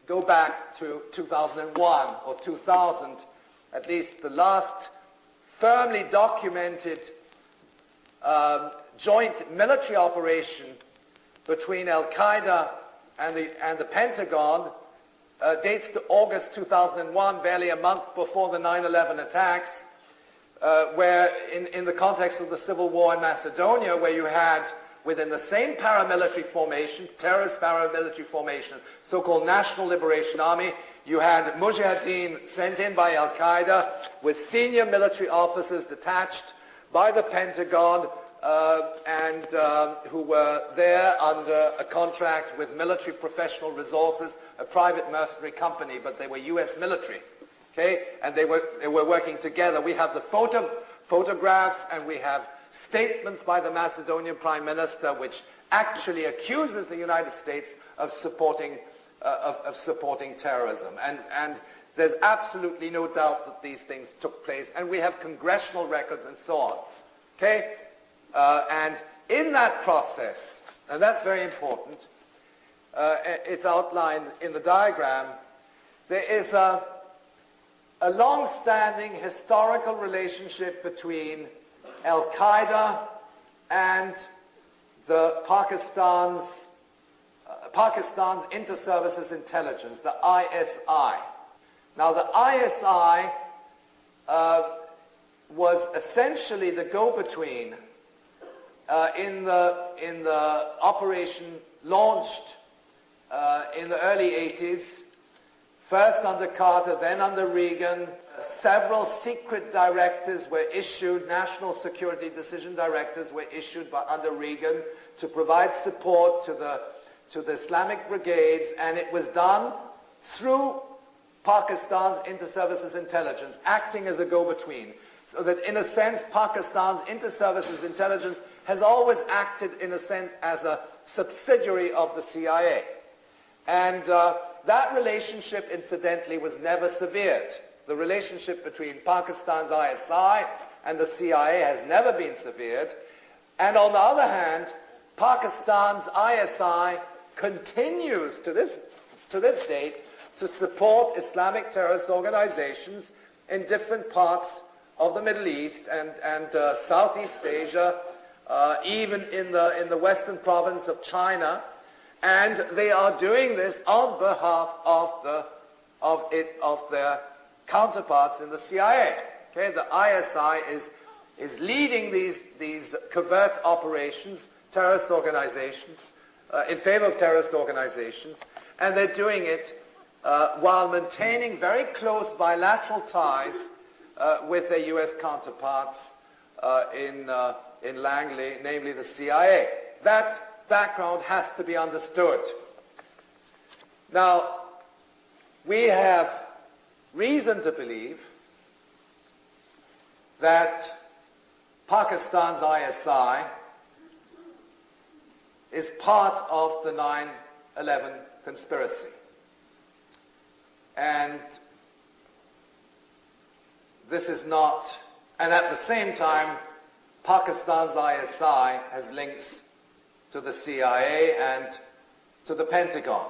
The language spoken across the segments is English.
go back to 2001 or 2000, at least the last firmly documented joint military operation between Al-Qaeda and the Pentagon dates to August 2001, barely a month before the 9/11 attacks, where in the context of the civil war in Macedonia, where you had within the same paramilitary formation, terrorist paramilitary formation, so-called National Liberation Army, you had mujahideen sent in by Al-Qaeda with senior military officers detached by the Pentagon and who were there under a contract with military professional resources, a private mercenary company, but they were U.S. military. Okay? And they were working together. We have the photographs and we have statements by the Macedonian Prime Minister which actually accuses the United States of supporting terrorism. And there's absolutely no doubt that these things took place. And we have congressional records and so on. Okay? And in that process, and that's very important, it's outlined in the diagram, there is a long-standing historical relationship between Al-Qaeda and the Pakistan's Inter-Services Intelligence, the ISI. Now, the ISI was essentially the go-between in the operation launched in the early 80s, first under Carter, then under Reagan. Several secret directives were issued, national security decision directives were issued under Reagan to provide support to the Islamic brigades, and it was done through Pakistan's Inter-Services Intelligence, acting as a go-between. So that in a sense, Pakistan's Inter-Services Intelligence has always acted in a sense as a subsidiary of the CIA. And that relationship, incidentally, was never severed. The relationship between Pakistan's ISI and the CIA has never been severed. And on the other hand, Pakistan's ISI continues to this date to support Islamic terrorist organizations in different parts of the Middle East and Southeast Asia, even in the western province of China. And they are doing this on behalf of their counterparts in the CIA. Okay, the ISI is leading these covert operations, terrorist organizations, in favor of terrorist organizations, and they're doing it while maintaining very close bilateral ties with their U.S. counterparts in Langley, namely the CIA. That background has to be understood. Now, we have reason to believe that Pakistan's ISI is part of the 9/11 conspiracy. And this is not, and at the same time, Pakistan's ISI has links to the CIA and to the Pentagon.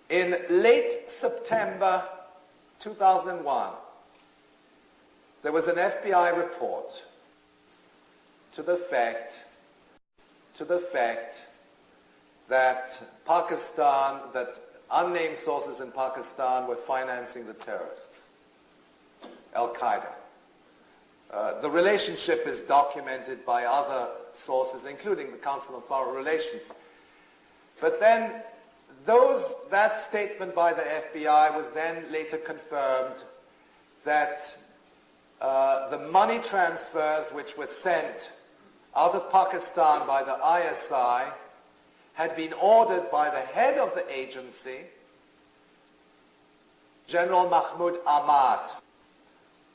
In late September 2001, there was an FBI report to the fact that that unnamed sources in Pakistan were financing the terrorists, Al-Qaeda. The relationship is documented by other sources, including the Council on Foreign Relations. But then that statement by the FBI was then later confirmed that the money transfers which were sent out of Pakistan by the ISI had been ordered by the head of the agency, General Mahmoud Ahmad.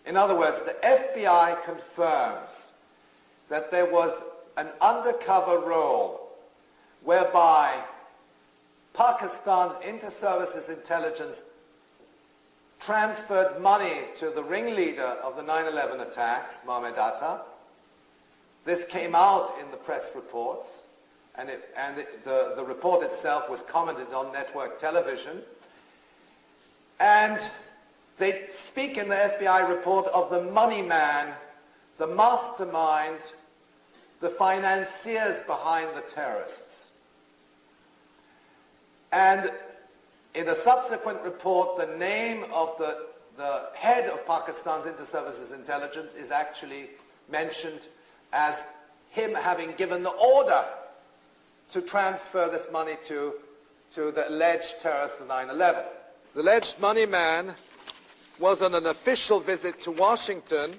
In other words, the FBI confirms that there was an undercover role whereby Pakistan's Inter-Services Intelligence transferred money to the ringleader of the 9/11 attacks, Mohammed Atta. This came out in the press reports, the report itself was commented on network television. And they speak in the FBI report of the money man, the mastermind, the financiers behind the terrorists. And in a subsequent report, the name of the head of Pakistan's inter-services intelligence is actually mentioned as him having given the order to transfer this money to the alleged terrorists of 9/11. The alleged money man was on an official visit to Washington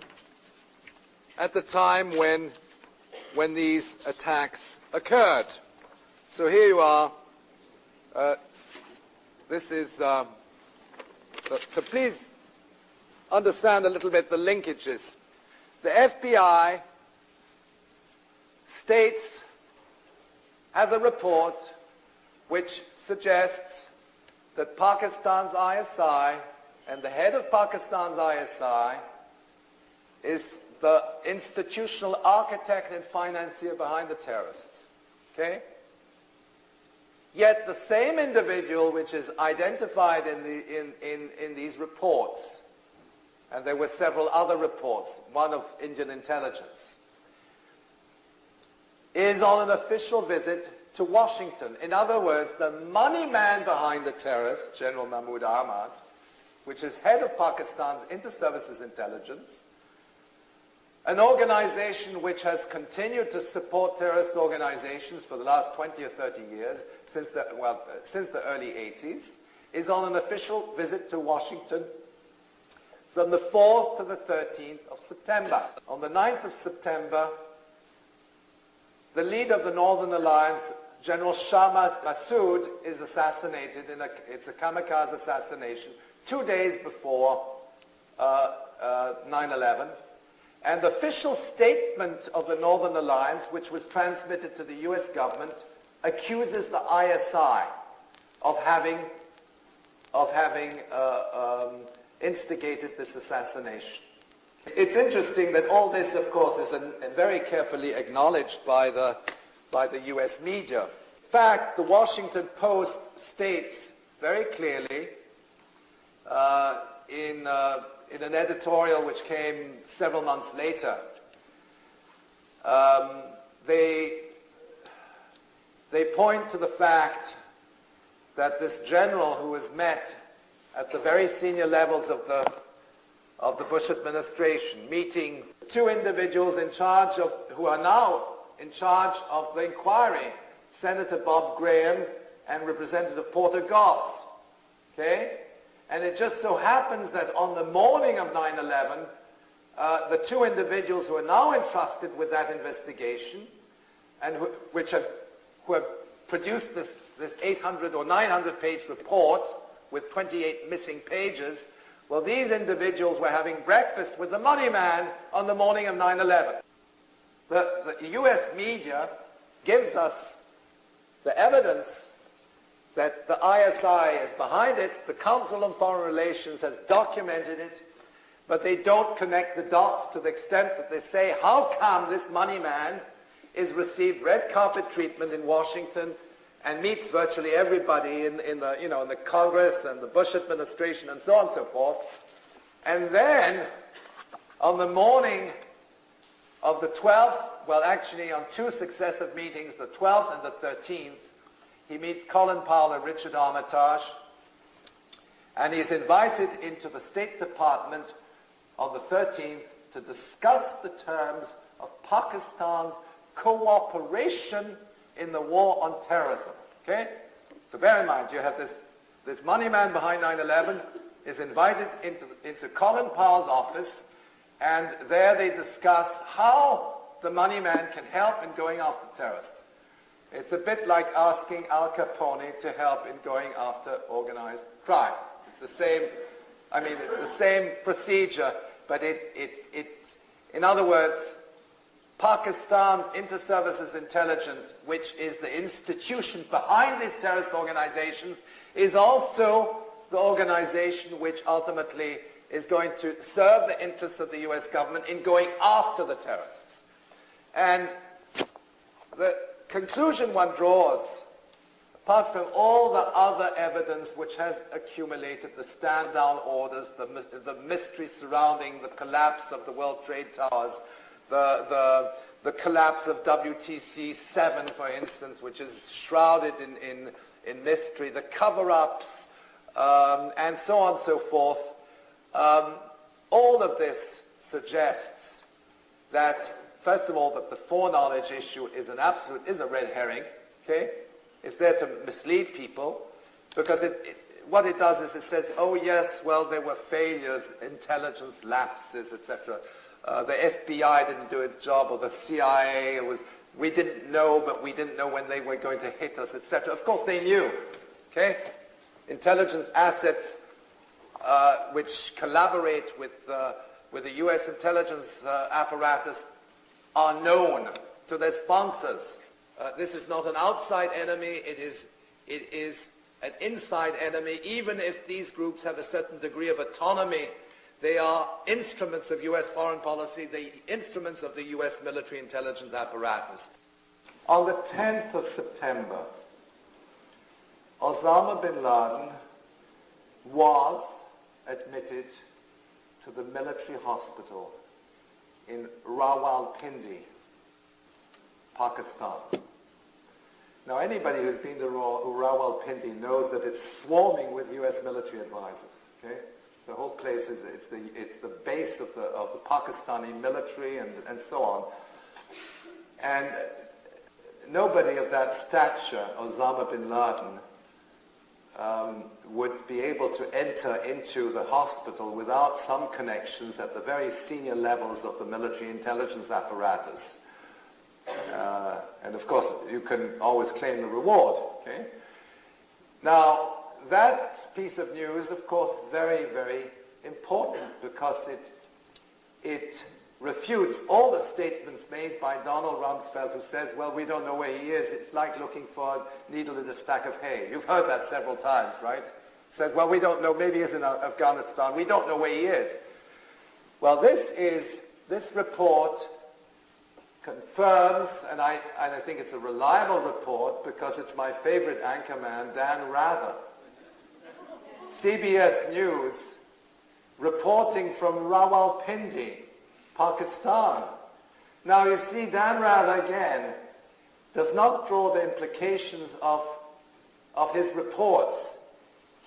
at the time when these attacks occurred. So here you are. This is, so please understand a little bit the linkages. The FBI states, has a report which suggests that Pakistan's ISI and the head of Pakistan's ISI is the institutional architect and financier behind the terrorists. Okay? Yet the same individual which is identified in these reports, and there were several other reports, one of Indian intelligence, is on an official visit to Washington. In other words, the money man behind the terrorists, General Mahmoud Ahmad, which is head of Pakistan's inter-services intelligence, an organization which has continued to support terrorist organizations for the last 20 or 30 years, since the early 80s, is on an official visit to Washington from the 4th to the 13th of September. On the 9th of September, the leader of the Northern Alliance, General Shahbaz Massoud, is assassinated. It's a kamikaze assassination 2 days before 9/11. And the official statement of the Northern Alliance, which was transmitted to the US government, accuses the ISI of having instigated this assassination. It's interesting that all this, of course, is very carefully acknowledged by the US media. In fact, the Washington Post states very clearly in an editorial which came several months later, they point to the fact that this general who was met at the very senior levels of the Bush administration, meeting two individuals who are now in charge of the inquiry, Senator Bob Graham and Representative Porter Goss. Okay? And it just so happens that on the morning of 9/11, the two individuals who are now entrusted with that investigation and who have produced this 800 or 900-page report with 28 missing pages, well, these individuals were having breakfast with the money man on the morning of 9/11. The US media gives us the evidence that the ISI is behind it. The Council on Foreign Relations has documented it, but they don't connect the dots to the extent that they say, how come this money man is received red carpet treatment in Washington and meets virtually everybody in the Congress and the Bush administration and so on and so forth. And then on the morning of the 12th, well, actually on two successive meetings, the 12th and the 13th, he meets Colin Powell and Richard Armitage, and he's invited into the State Department on the 13th to discuss the terms of Pakistan's cooperation in the war on terrorism. Okay? So bear in mind, you have this money man behind 9/11 is invited into Colin Powell's office, and there they discuss how the money man can help in going after terrorists. It's a bit like asking Al Capone to help in going after organized crime. It's the same, it's the same procedure, but in other words, Pakistan's inter-services intelligence, which is the institution behind these terrorist organizations, is also the organization which ultimately is going to serve the interests of the US government in going after the terrorists. And conclusion one draws, apart from all the other evidence which has accumulated, the stand-down orders, the mystery surrounding the collapse of the World Trade Towers, the collapse of WTC 7, for instance, which is shrouded in mystery, the cover-ups, and so on and so forth. All of this suggests that, first of all, that the foreknowledge issue is a red herring, okay? It's there to mislead people, because what it does is it says, oh yes, well, there were failures, intelligence lapses, etc. The FBI didn't do its job, or the CIA we didn't know, but we didn't know when they were going to hit us, etc. Of course they knew, okay? Intelligence assets which collaborate with the U.S. intelligence apparatus are known to their sponsors. This is not an outside enemy, it is an inside enemy. Even if these groups have a certain degree of autonomy, they are instruments of U.S. foreign policy, the instruments of the U.S. military intelligence apparatus. On the 10th of September, Osama bin Laden was admitted to the military hospital in Rawalpindi, Pakistan. Now, anybody who's been to Rawalpindi knows that it's swarming with U.S. military advisors. Okay, the whole place it's the base of the Pakistani military and so on. And nobody of that stature, Osama bin Laden, would be able to enter into the hospital without some connections at the very senior levels of the military intelligence apparatus. And of course, you can always claim the reward. Okay? Now, that piece of news, of course, very, very important, because it refutes all the statements made by Donald Rumsfeld, who says, well, we don't know where he is. It's like looking for a needle in a stack of hay. You've heard that several times, right? Says, well, we don't know. Maybe he's in Afghanistan. We don't know where he is. Well, this report confirms, and I think it's a reliable report, because it's my favorite anchorman, Dan Rather. CBS News, reporting from Rawalpindi, Pakistan. Now, you see, Dan Rather, again, does not draw the implications of his reports.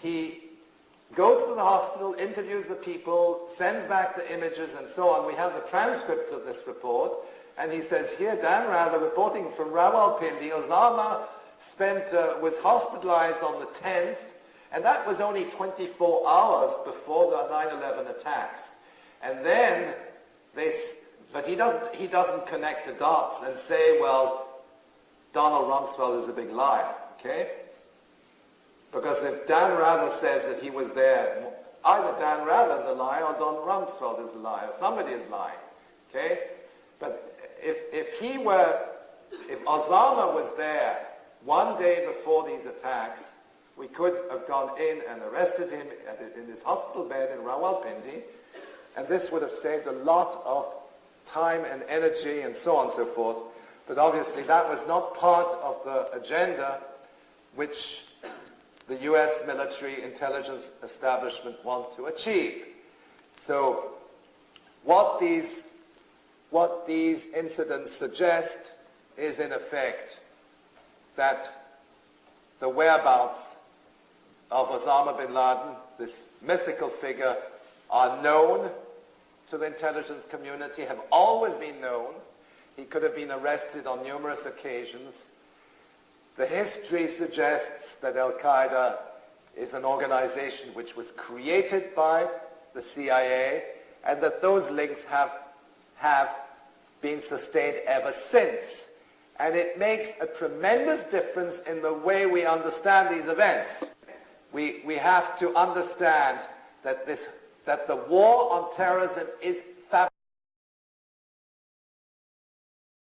He goes to the hospital, interviews the people, sends back the images, and so on. We have the transcripts of this report, and he says here, Dan Rather, reporting from Rawalpindi, Osama was hospitalized on the 10th, and that was only 24 hours before the 9/11 attacks. And then but he doesn't connect the dots and say, well, Donald Rumsfeld is a big liar, okay? Because if Dan Rather says that he was there, either Dan Rather's a liar or Donald Rumsfeld is a liar. Somebody is lying, okay? But if Osama was there one day before these attacks, we could have gone in and arrested him in his hospital bed in Rawalpindi, and this would have saved a lot of time and energy and so on and so forth. But obviously that was not part of the agenda which the U.S. military intelligence establishment want to achieve. So what these incidents suggest is, in effect, that the whereabouts of Osama bin Laden, this mythical figure, are known to the intelligence community, have always been known. He could have been arrested on numerous occasions. The history suggests that Al-Qaeda is an organization which was created by the CIA, and that those links have been sustained ever since. And it makes a tremendous difference in the way we understand these events. We have to understand that the war on terrorism is